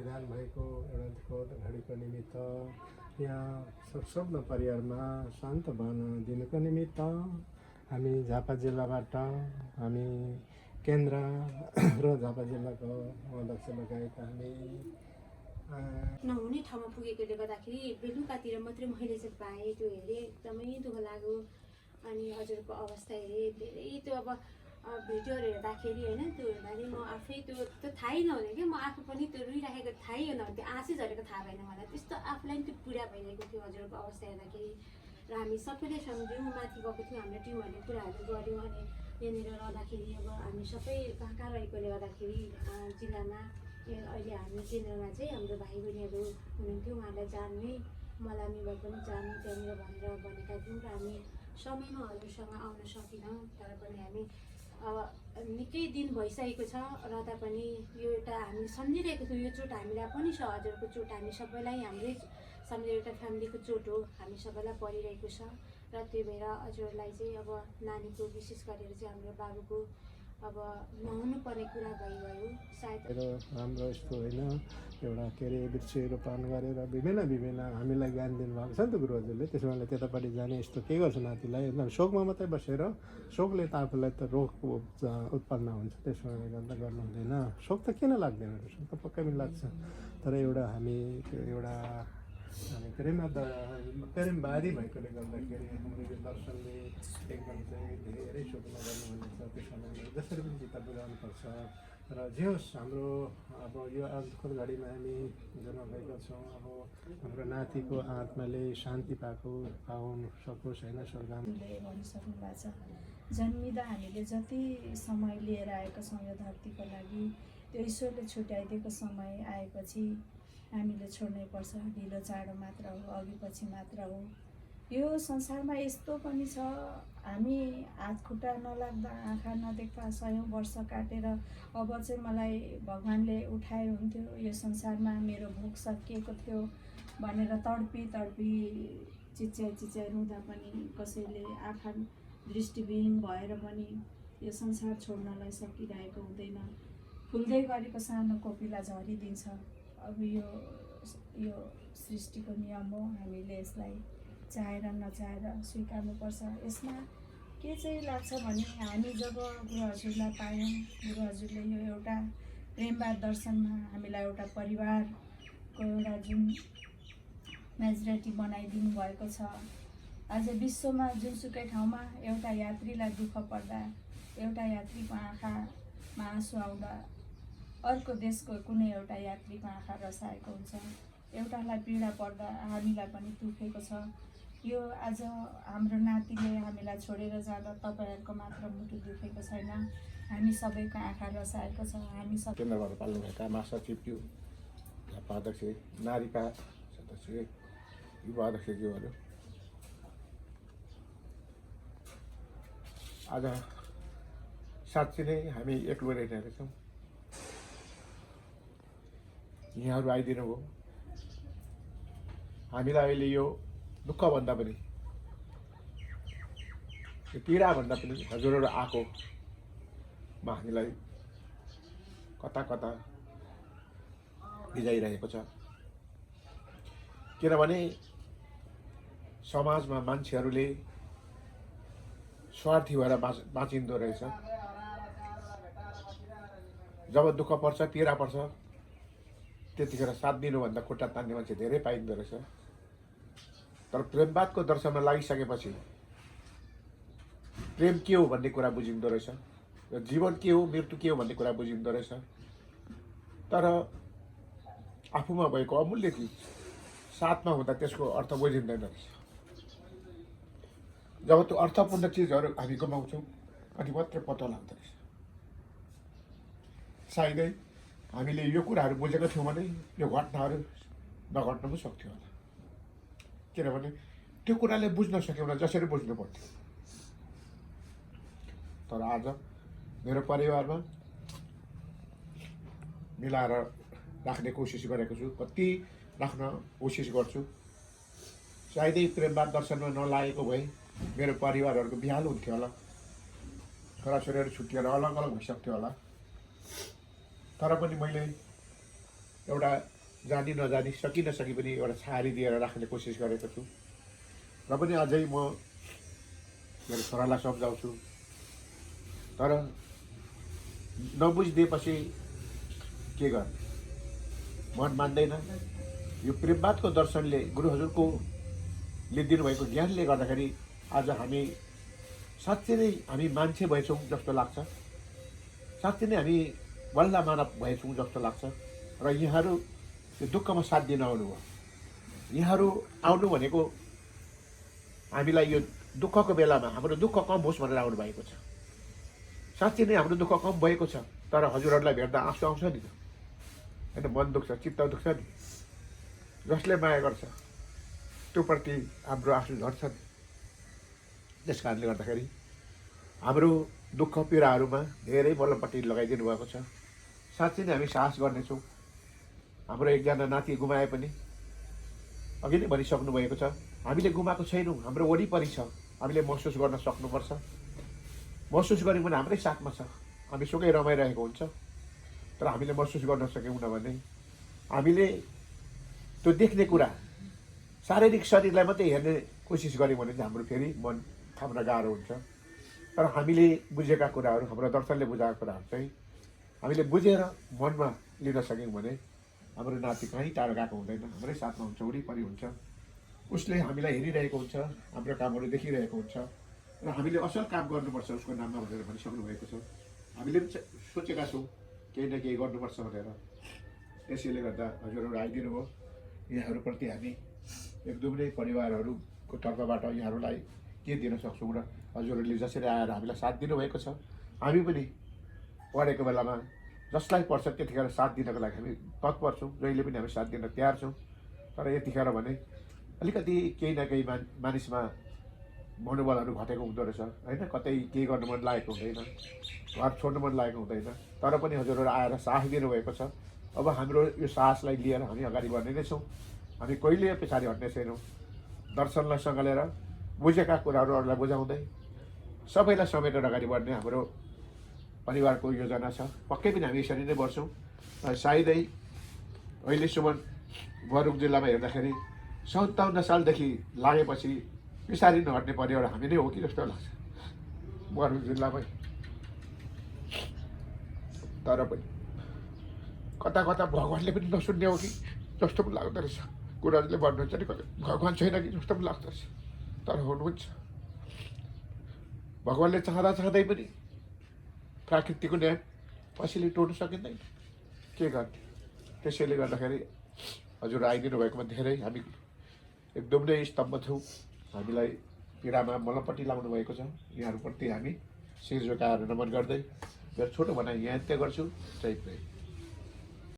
निधान भएको एउटा दुःखद घडीको निमित्त यहाँ सक्न परिवारमा शान्त बन दिनुको निमित्त हामी झापा जिल्लाबाट हामी केन्द्र र झापा जिल्लाको अध्यक्ष लगायत हामी नहुने ठाउँमा पुगेकोले गर्दाखेरि बेलुकातिर मात्रै मैले चाहिँ पाएँ। त्यो हेरेँ एकदमै दुःख लाग्यो। अनि हजुरको अवस्था हेरेँ धेरै त्यो अब भिडियोहरू हेर्दाखेरि होइन त्यो हेर्दाखेरि म आफै त्यो थाहै नहुने क्या, म आफू पनि त्यो रुइराखेको थाहै नहुने, त्यो आँसै झरेको थाहा भएन मलाई। त्यस्तो आफूलाई पनि त्यो पीडा भइरहेको थियो हजुरको अवस्था हेर्दाखेरि। र हामी सबैले सम्झ्यौँ, माथि गएको थियौँ, हाम्रो टिमहरूले कुराहरू गऱ्यौँ। अनि यहाँनिर रहँदाखेरि अब हामी सबै कहाँ कहाँ रहेकोले गर्दाखेरि जिल्लामा अहिले हामी केन्द्रमा चाहिँ हाम्रो भाइ बहिनीहरू हुनुहुन्थ्यो, उहाँहरूलाई जान्ने मलामी भए पनि जाने त्यहाँनिर भनेर भनेका थियौँ। र हामी समयमा हजुरसँग आउन सकेनौँ, तर पनि हामी निकै दिन भइसकेको छ र तापनि यो एउटा हामी सम्झिरहेको थियौँ। यो चोट हामीलाई पनि छ, हजुरको चोट हामी सबैलाई हाम्रै सम्झेर एउटा फ्यामिलीको चोट हो, हामी सबैलाई परिरहेको छ। र त्यही भएर हजुरलाई चाहिँ अब नानीको विशेष गरेर चाहिँ हाम्रो बाबुको अब नहुनु पर्ने कुरा भइगयो सायद। राम्रो यस्तो होइन, एउटा के अरे वृक्षरोपण गरेर विभिन्न हामीलाई ज्ञान दिनुभएको छ नि त गुरु हजुरले। त्यसमाले त्यतापट्टि जाने यस्तो के गर्छ नातिलाई, एकदम शोकमा मात्रै बसेर शोकले त आफूलाई त रोगको उत्पन्न हुन्छ, त्यसमाले गर्दा गर्नु हुँदैन। शोक त किन लाग्दैन, शोक त पक्कै पनि लाग्छ। तर एउटा हामी एउटा प्रेमवादी भएकोले गर्दाखेरि हाम्रो यो दर्शनले एकदम चाहिँ धेरै शोक नगर्नु भनेको छ। त्यसमा जसरी पनि चित्त बुझाउनुपर्छ। र जे होस् हाम्रो अब यो दुःखद घडीमा हामी जन्म भएका छौँ, अब हाम्रो नातिको आत्माले शान्ति पाउन सकोस् होइन, स्वर्गमा भनिसक्नु भएको छ। जन्मिँदा हामीले जति समय लिएर आएका छौँ यो धरतीको लागि, त्यो ईश्वरले छुट्याइदिएको समय आएपछि हामीले छोड्नै पर्छ। ढिलो चाँडो मात्र हो, अघि पछि मात्र हो। यो संसारमा यस्तो पनि छ, हामी हात खुट्टा नलाग्दा आँखा नदेख्दा 100औं वर्ष काटेर अब चाहिँ मलाई भगवान्ले उठाए हुन्थ्यो, यो संसारमा मेरो भोक सकिएको थियो भनेर तडपी चिच्याइ रुँदा पनि कसैले आँखा दृष्टिविहीन भएर पनि यो संसार छोड्नलाई सकिरहेको हुँदैन। फुल्दै गरेको सानो कोपिला झरिदिन्छ। अब यो सृष्टिको नियम हो, हामीले यसलाई चाहेर नचाहेर स्वीकार्नुपर्छ। यसमा के चाहिँ लाग्छ भने हामी जब गुरु हजुरलाई पायौँ, गुरु हजुरले यो एउटा प्रेमवाद दर्शनमा हामीलाई एउटा परिवारको एउटा जुन मेजोरिटी बनाइदिनु भएको छ। आज विश्वमा जुनसुकै ठाउँमा एउटा यात्रीलाई दुःख पर्दा, एउटा यात्रीको आँखामा आँसु आउँदा अर्को देशको कुनै एउटा यात्रीको आँखा रसाएको हुन्छ। एउटालाई पीडा पर्दा हामीलाई पनि दुखेको छ। यो आज हाम्रो नातिले हामीलाई छोडेर जाँदा तपाईँहरूको मात्र मुटु दुखेको छैन, हामी सबैको आँखा रसाएको छ। हामी सब केन्द्रबाट पाल्नुभएका महासचिव उपाध्यक्ष, नारीका सदस्य, युवा अध्यक्षज्यूहरू, आज साँच्चै नै हामी एक्लो रहिरहेका छौँ। यहाँहरू आइदिनु भयो। हामीलाई अहिले यो दुःखभन्दा पनि, यो पीडाभन्दा पनि हजुरहरू आएकोमा हामीलाई कता कता भिजाइरहेको छ। किनभने समाजमा मान्छेहरूले स्वार्थी भएर बाँचिँदो रहेछ। जब दुःख पर्छ, पीडा पर्छ, त्यतिखेर साथ दिनुभन्दा खुट्टा तान्ने मान्छे धेरै पाइँदो रहेछ। तर प्रेमवादको दर्शनमा लागिसकेपछि प्रेम के हो भन्ने कुरा बुझिँदो रहेछ, र जीवन के हो, मृत्यु के हो भन्ने कुरा बुझिँदो रहेछ। तर आफूमा भएको अमूल्य चिज साथमा हुँदा त्यसको अर्थ बुझिँदैन रहेछ। जब त्यो अर्थपूर्ण चिजहरू हामी गुमाउँछौँ अनि मात्रै पत्तो लाग्दो रहेछ। सायदै हामीले यो कुराहरू बुझेको थियौँ भने यो घटनाहरू नघट्न पनि सक्थ्यो होला। किनभने त्यो कुराले बुझ्न सक्यौँ न जसरी बुझ्नु पर्थ्यो। तर आज मेरो परिवारमा मिलाएर राख्ने कोसिस गरेको छु, कति राख्न कोसिस गर्छु। सायदै प्रेमवाद दर्शनमा नलागेको भए मेरो परिवारहरूको बिहाल हुन्थ्यो होला, छोराछोरीहरू छुट्टिएर अलग अलग भइसक्थ्यो होला। तर पनि मैले एउटा जानी नजानी सकि नसकी पनि एउटा छारी दिएर राख्ने कोसिस गरेको छु र पनि अझै म मेरो छोरालाई सम्झाउँछु तर नबुझिदिएपछि के गर्ने मन मान्दैन यो प्रेमवादको दर्शनले गुरु हजुरले दिनुभएको ज्ञानले गर्दाखेरि आज हामी साँच्चै नै हामी मान्छे भएछौँ जस्तो लाग्छ साँच्चै नै हामी बल्ल मानव भएछौँ जस्तो लाग्छ र यहाँहरू त्यो दुःखमा साथ दिन आउनुभयो यहाँहरू आउनु भनेको हामीलाई यो दुःखको बेलामा हाम्रो दुःख कम होस् भनेर आउनु भएको छ साँच्चै नै हाम्रो दुःख कम भएको छ तर हजुरहरूलाई भेट्दा आँसु आउँछ नि त होइन मन दुख्छ चित्त दुख्छ नि जसले माया गर्छ त्योप्रति हाम्रो आँसु झर्छ नि त्यस कारणले गर्दाखेरि हाम्रो दुःख पीडाहरूमा धेरै बल्लपट्टि लगाइदिनु भएको छ साँच्चै नै हामी साहस गर्नेछौँ हाम्रो एकजना नाति गुमाए पनि अघि नै भनिसक्नु भएको छ हामीले गुमाएको छैनौँ हाम्रो वरिपरि छ हामीले महसुस गर्न सक्नुपर्छ महसुस गऱ्यौँ भने हाम्रै साथमा छ हामी सुकै रमाइरहेको हुन्छ तर हामीले महसुस गर्न सकेनौँ भने हामीले त्यो देख्ने कुरा शारीरिक शरीरलाई मात्रै हेर्ने कोसिस गऱ्यौँ भने चाहिँ हाम्रो फेरि मन थाम्न गाह्रो हुन्छ तर हामीले बुझेका कुराहरू हाम्रो दर्शनले बुझाएका कुराहरू चाहिँ हामीले बुझेर मनमा लिन सक्यौँ भने हाम्रो नाति कहीँ टाढो गएको हुँदैन हाम्रै साथमा हुन्छ वरिपरि हुन्छ उसले हामीलाई हेरिरहेको हुन्छ हाम्रो कामहरू देखिरहेको हुन्छ र हामीले असल काम गर्नुपर्छ उसको नाममा भनेर भनिसक्नु भएको छ हामीले पनि सोचेका छौँ केही न केही गर्नुपर्छ भनेर त्यसैले गर्दा हजुरहरू आइदिनु भयो यहाँहरूप्रति हामी एकदमै परिवारहरूको तर्फबाट यहाँहरूलाई के दिन सक्छौँ र हजुरहरूले जसरी आएर हामीलाई साथ दिनुभएको छ हामी पनि पढेको बेलामा जसलाई पर्छ त्यतिखेर साथ दिनको लागि हामी तत्पर छौँ जहिले पनि हामी साथ दिन तयार छौँ तर यतिखेर भने अलिकति केही न केही मानिसमा मनोबलहरू घटेको हुँदो रहेछ होइन कतै केही गर्नु मन लागेको हुँदैन घर छोड्नु मन लागेको हुँदैन तर पनि हजुरहरू आएर साहस दिनुभएको छ अब हाम्रो यो साहसलाई लिएर हामी अगाडि बढ्ने नै छौँ हामी कहिले पछाडि हट्ने छैनौँ दर्शनलाई सँगलेर बुझेका कुराहरू अरूलाई बुझाउँदै सबैलाई समेटेर अगाडि बढ्ने हाम्रो परिवारको योजना छ पक्कै पनि हामी यसरी नै बढ्छौँ सायदै अहिलेसम्म बरुक जिल्लामा हेर्दाखेरि 57 सालदेखि लागेपछि पछाडि नहट्ने परिवार हामी नै हो कि जस्तो लाग्छ बरुक जिल्लामै तर पनि कता कता भगवान्ले पनि नसुन्ने हो कि जस्तो पनि लाग्दो रहेछ गुरुहरूले भन्नुहुन्छ नि कतै भगवान् छैन कि जस्तो पनि लाग्दो रहेछ तर हुनुहुन्छ भगवान्ले चाहँदा चाहँदै पनि प्राकृतिकको न्याय कसैले टोड्नु सकिँदैन के गर्ने त्यसैले गर्दाखेरि हजुर आइदिनु भएकोमा धेरै हामी एकदम नै स्तब्ध छौँ हामीलाई पीडामा मलमपट्टि लाउनु भएको छ यहाँहरूप्रति हामी शिर झुकाएर नमन गर्दै मेरो छोटो भनाइ यहाँ अन्त्य गर्छु जय